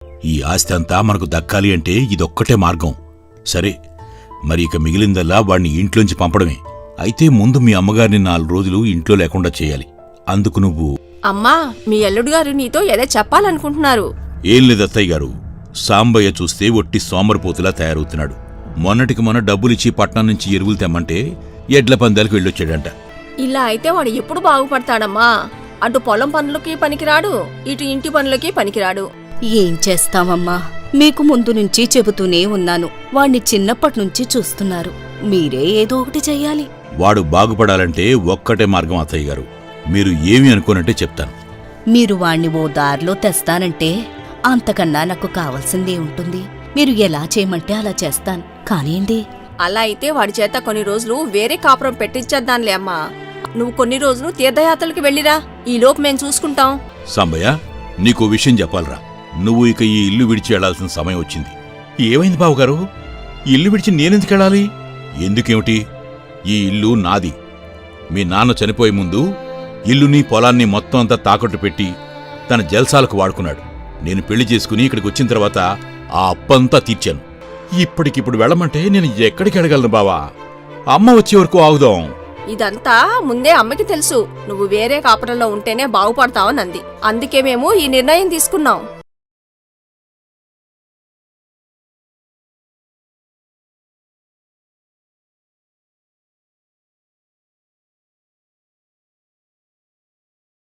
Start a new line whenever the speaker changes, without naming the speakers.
ఈ ఆస్తి అంతా మనకు దక్కాలి అంటే ఇదొక్కటే మార్గం. సరే, మరి ఇక మిగిలిందల్లా వాణ్ణి ఇంట్లోంచి పంపడమే. అయితే ముందు మీ అమ్మగారిని 4 రోజులు ఇంట్లో లేకుండా చేయాలి. అందుకు నువ్వు...
అమ్మా, మీ అల్లుడు గారు నీతో ఏదో చెప్పాలనుకుంటున్నారు.
ఏం లేదు అత్తయ్య గారు, సాంబయ్య చూస్తే ఒట్టి సోమరిపోతులా తయారవుతున్నాడు. మొన్నటికి మొన్న డబ్బులిచ్చి పట్నం నుంచి ఎరువులు తెమ్మంటే ఎడ్ల పందాలకు వెళ్ళొచ్చాడంట.
ఇలా అయితే వాడు ఎప్పుడు బాగుపడతాడమ్మా? అటు పొలం పనులకి పనికిరాడు, ఇటు ఇంటి పనులకి పనికిరాడు.
ఏం చేస్తామమ్మా, మీకు ముందు నుంచి చెబుతూనే ఉన్నాను. వాణ్ణి చిన్నప్పటినుంచి చూస్తున్నారు, మీరే ఏదో ఒకటి చెయ్యాలి.
వాడు బాగుపడాలంటే ఒక్కటే మార్గం అత్తయ్య గారు. మీరు ఏమి అనుకోనంటే చెప్తాను.
మీరు వాణ్ణి ఓ దారిలో తెస్తానంటే అంతకన్నా నాకు కావాల్సిందే ఉంటుంది. మీరు ఎలా చేయమంటే అలా చేస్తాను. కానివ్వండి.
అలా అయితే వాడి చేత కొన్ని రోజులు వేరే కాపురం పెట్టించేద్దాంలే అమ్మా. నువ్వు కొన్ని రోజులు తీర్థయాత్రలకి వెళ్ళిరా, ఈలోపు మేం చూసుకుంటాం.
సాంబయ్య, నీకో విషయం చెప్పాలరా. నువ్వు ఇక ఈ ఇల్లు విడిచి వెళ్లాల్సిన సమయం వచ్చింది. ఏమైంది బావుగారు? ఇల్లు విడిచి నేనెందుకెళ్ళాలి? ఎందుకేమిటి? ఈ ఇల్లు నాది. మీ నాన్న చనిపోయే ముందు ఇల్లుని పొలాన్ని మొత్తం అంతా తాకట్టు పెట్టి తన జల్సాలకు వాడుకున్నాడు. నేను పెళ్లి చేసుకుని ఇక్కడికి వచ్చిన తర్వాత ఆ అప్పంతా తీర్చాను. ఇప్పటికిప్పుడు వెళ్ళమంటే నేను ఎక్కడికి వెళ్ళగలను బావా? అమ్మ వచ్చే వరకు ఆగుదాం.
ఇదంతా ముందే అమ్మకి తెలుసు. నువ్వు వేరే కాపురంలో ఉంటేనే బాగుపడతావనంది. అందుకే మేము ఈ నిర్ణయం తీసుకున్నాం.